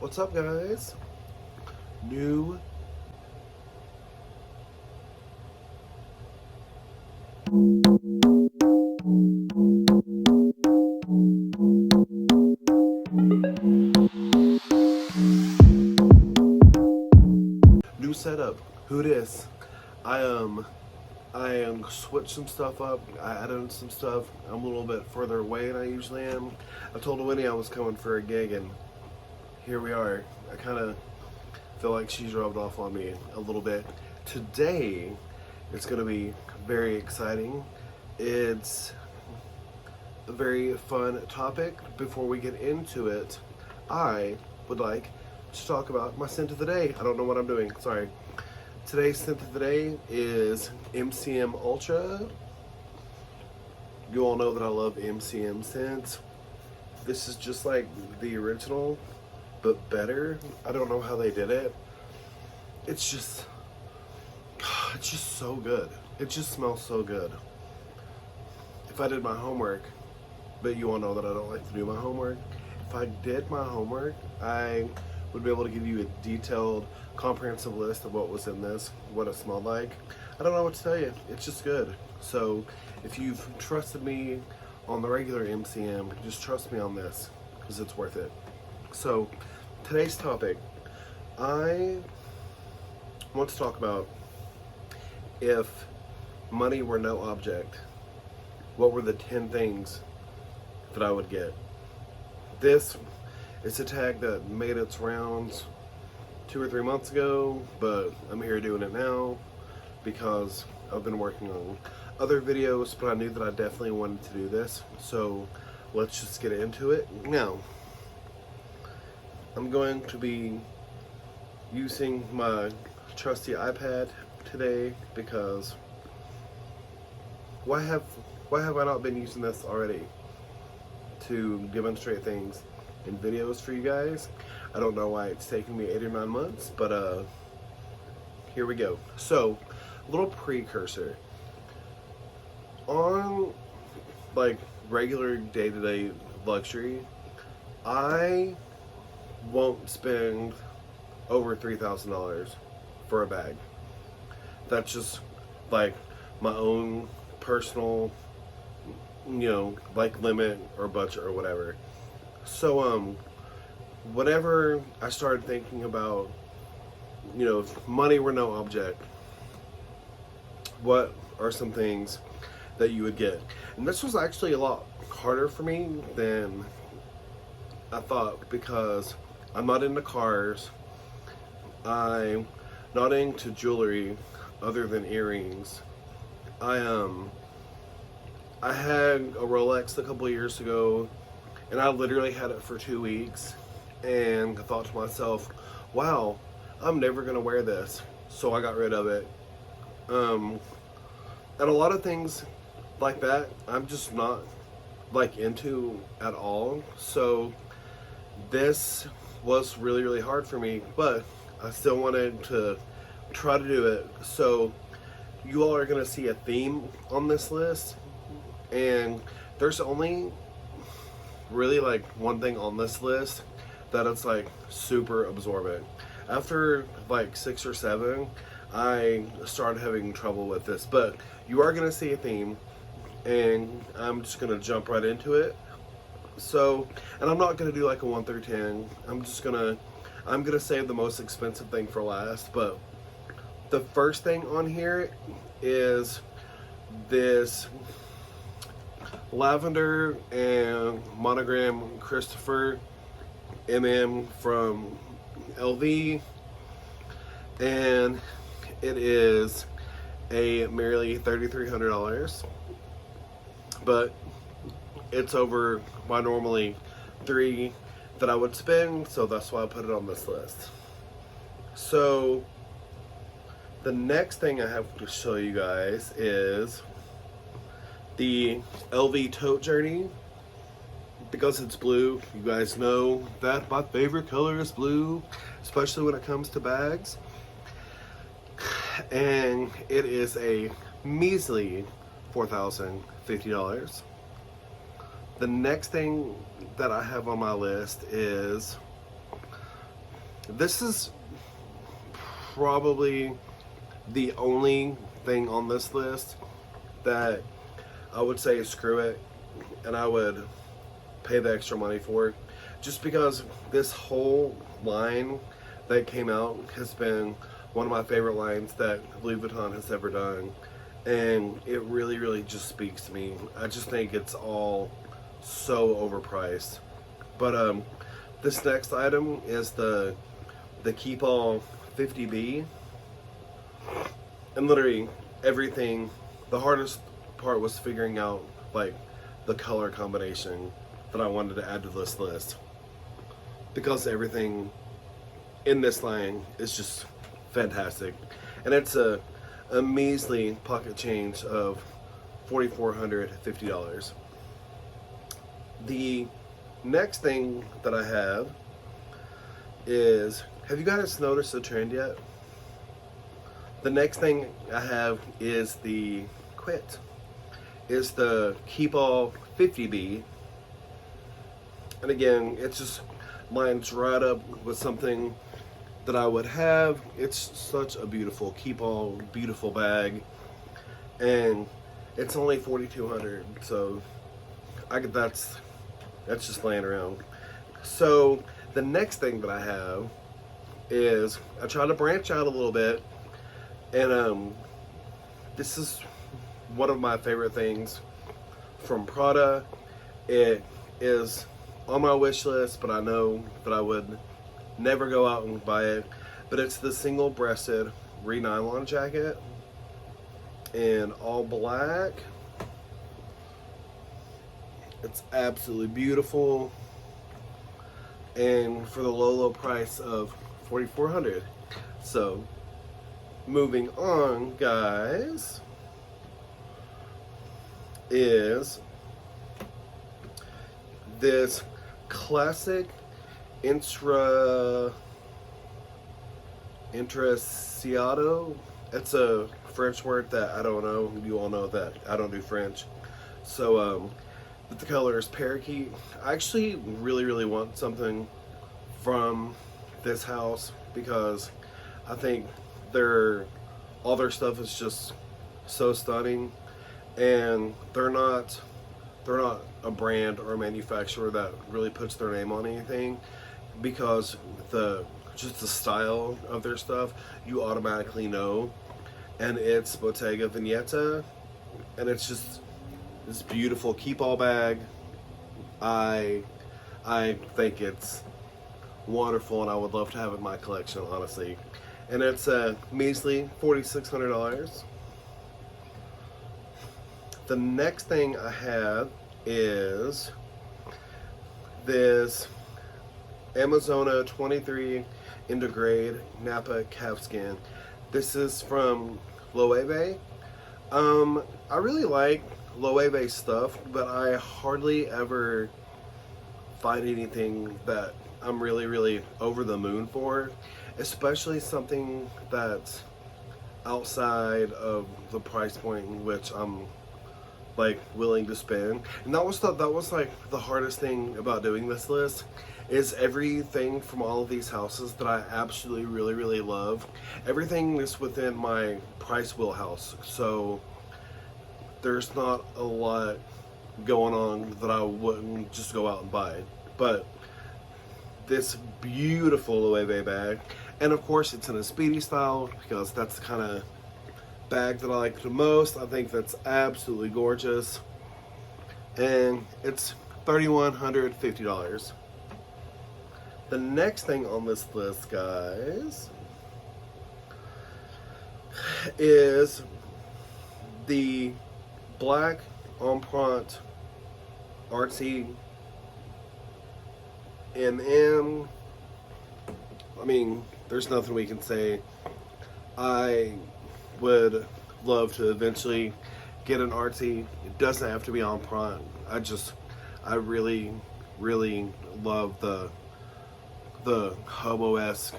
What's up, guys? New new setup. Who this? I switched some stuff up. I added some stuff. I'm a little bit further away than I usually am. I told Winnie I was coming for a gig, and here we are. I kind of feel like she's rubbed off on me a little bit. Today, it's going to be very exciting. It's a very fun topic. Before we get into it, I would like to talk about my scent of the day. I don't know what I'm doing, sorry. Today's scent of the day is MCM Ultra. You all know that I love MCM scents. This is just like the original, but better. I don't know how they did it. It's just so good. It just smells so good. If I did my homework, but you all know that I don't like to do my homework. If I did my homework, I would be able to give you a detailed, comprehensive list of what was in this, what it smelled like. I don't know what to tell you. It's just good. So if you've trusted me on the regular MCM, just trust me on this, because it's worth it. So today's topic, I want to talk about if money were no object, what were the 10 things that I would get? This is a tag that made its rounds 2 or 3 months ago, but I'm here doing it now because I've been working on other videos, but I knew that I definitely wanted to do this, so let's just get into it. Now, I'm going to be using my trusty iPad today because why have I not been using this already to demonstrate things in videos for you guys? I don't know why it's taken me 8 or 9 months, but here we go. So, a little precursor. On like regular day-to-day luxury, I won't spend over $3,000 for a bag. That's just like my own personal, like limit or budget or whatever. So whenever I started thinking about, if money were no object, what are some things that you would get? And this was actually a lot harder for me than I thought, because I'm not into cars, I'm not into jewelry other than earrings. I had a Rolex a couple of years ago, and I literally had it for 2 weeks, and I thought to myself, wow, I'm never gonna wear this, so I got rid of it. And a lot of things like that, I'm just not like into at all, so this was really, really hard for me, but I still wanted to try to do it. So you all are gonna see a theme on this list, and there's only really like one thing on this list that it's like super absorbent. After like 6 or 7, I started having trouble with this, but you are gonna see a theme, and I'm just gonna jump right into it. So, and I'm not gonna do like a 1 through 10. I'm gonna save the most expensive thing for last. But the first thing on here is this lavender and monogram Christopher from LV, and it is a merely $3,300, but it's over my normally 3 that I would spend, so that's why I put it on this list. So the next thing I have to show you guys is the LV Tote Journey. Because it's blue, you guys know that my favorite color is blue, especially when it comes to bags. And it is a measly $4,050. The next thing that I have on my list is This is probably the only thing on this list that I would say screw it, and I would pay the extra money for it, just because this whole line that came out has been one of my favorite lines that Louis Vuitton has ever done, and it really just speaks to me. I just think it's all so overpriced. But this next item is the Keepall 50B, and literally everything. The hardest part was figuring out like the color combination that I wanted to add to this list, because everything in this line is just fantastic, and it's a measly pocket change of $4,450. The next thing that I have is, have you guys noticed the trend yet? The next thing I have is the Keepall 50B, and again, it's just lines right up with something that I would have. It's such a beautiful Keepall, beautiful bag, and it's only $4,200. So that's just laying around. So the next thing that I have is, I try to branch out a little bit, and this is one of my favorite things from Prada. It is on my wish list, but I know that I would never go out and buy it. But it's the single-breasted re-nylon jacket in all black. It's absolutely beautiful, and for the low price of $4,400. So moving on, guys, is this classic Intrasiato. It's a French word that I don't know. You all know that I don't do French. So but the color is parakeet. I actually really want something from this house, because I think all their stuff is just so stunning, and they're not a brand or a manufacturer that really puts their name on anything, because just the style of their stuff, you automatically know, and it's Bottega Veneta, and it's just this beautiful Keepall bag. I think it's wonderful, and I would love to have it in my collection, honestly. And it's a measly $4,600. The next thing I have is this Amazona 23 Integrade Napa calfskin. This is from Loewe. I really like Loewe stuff, but I hardly ever find anything that I'm really over the moon for, especially something that's outside of the price point in which I'm like willing to spend. And that was like the hardest thing about doing this list, is everything from all of these houses that I absolutely really love, everything is within my price wheelhouse. So there's not a lot going on that I wouldn't just go out and buy. But this beautiful Loewe bag, and of course it's in a speedy style, because that's the kind of bag that I like the most. I think that's absolutely gorgeous, and it's $3,150. The next thing on this list, guys, is the black Empreinte artsy MM. I mean, there's nothing we can say. I would love to eventually get an artsy. It doesn't have to be Empreinte. I really love the hobo-esque,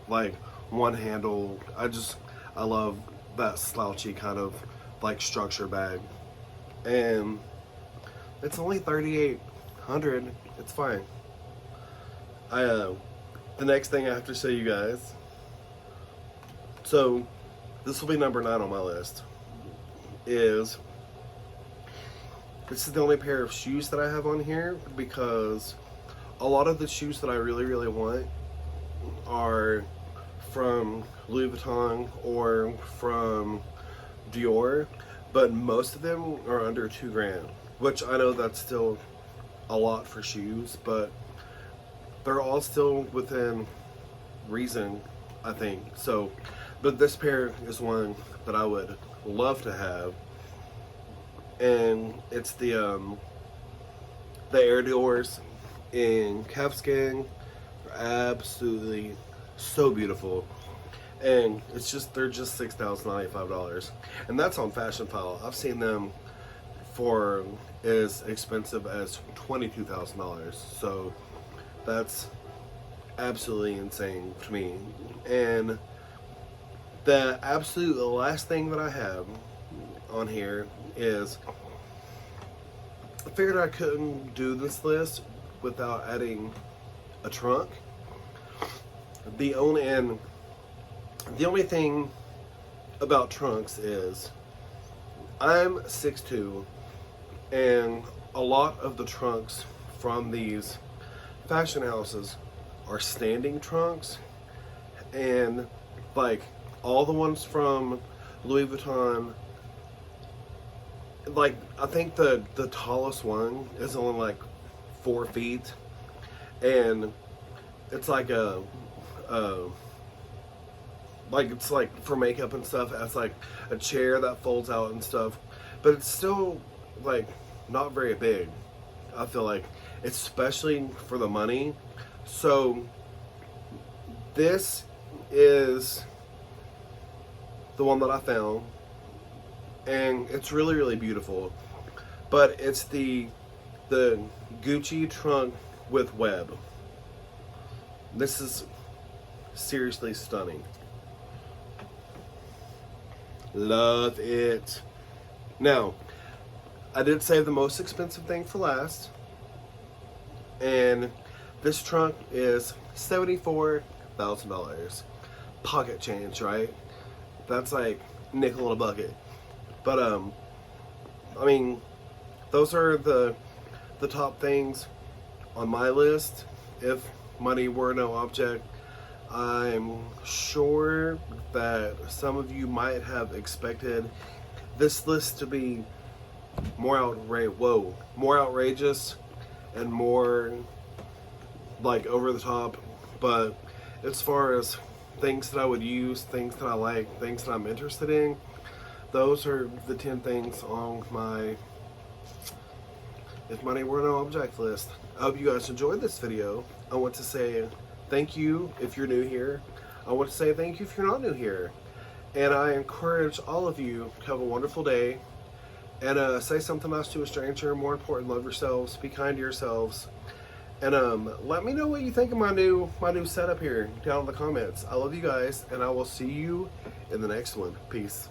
like, one handle. I love that slouchy kind of like structure bag, and it's only $3,800. It's fine. the next thing I have to show you guys. So this will be number 9 on my list. This is the only pair of shoes that I have on here, because a lot of the shoes that I really, really want are from Louis Vuitton or from Dior, but most of them are under $2,000, which I know that's still a lot for shoes, but they're all still within reason, I think. So, but this pair is one that I would love to have, and it's the Air Diors in calfskin. They're absolutely so beautiful, and they're just $6,095, and that's on Fashion File. I've seen them for as expensive as $22,000, so that's absolutely insane to me. And the absolute last thing that I have on here is, I figured I couldn't do this list without adding a trunk. The only thing about trunks is I'm 6'2", and a lot of the trunks from these fashion houses are standing trunks, and like all the ones from Louis Vuitton, like I think the tallest one is only like 4 feet, and it's like it's like for makeup and stuff. It's like a chair that folds out and stuff, but it's still like not very big, I feel like, especially for the money. So this is the one that I found, and it's really, really beautiful, but it's the Gucci trunk with web. This is seriously stunning. Love it. Now, I did save the most expensive thing for last, and this trunk is $74,000. Pocket change, right? That's like nickel in a bucket. But I mean, those are the top things on my list. If money were no object, I'm sure that some of you might have expected this list to be more outrageous and more like over the top. But as far as things that I would use, things that I like, things that I'm interested in, those are the 10 things on my if money were no object list. I hope you guys enjoyed this video. I want to say thank you if you're new here. I want to say thank you if you're not new here. And I encourage all of you to have a wonderful day, and say something nice to a stranger. More important, love yourselves, be kind to yourselves, and let me know what you think of my new setup here down in the comments. I love you guys, and I will see you in the next one. Peace.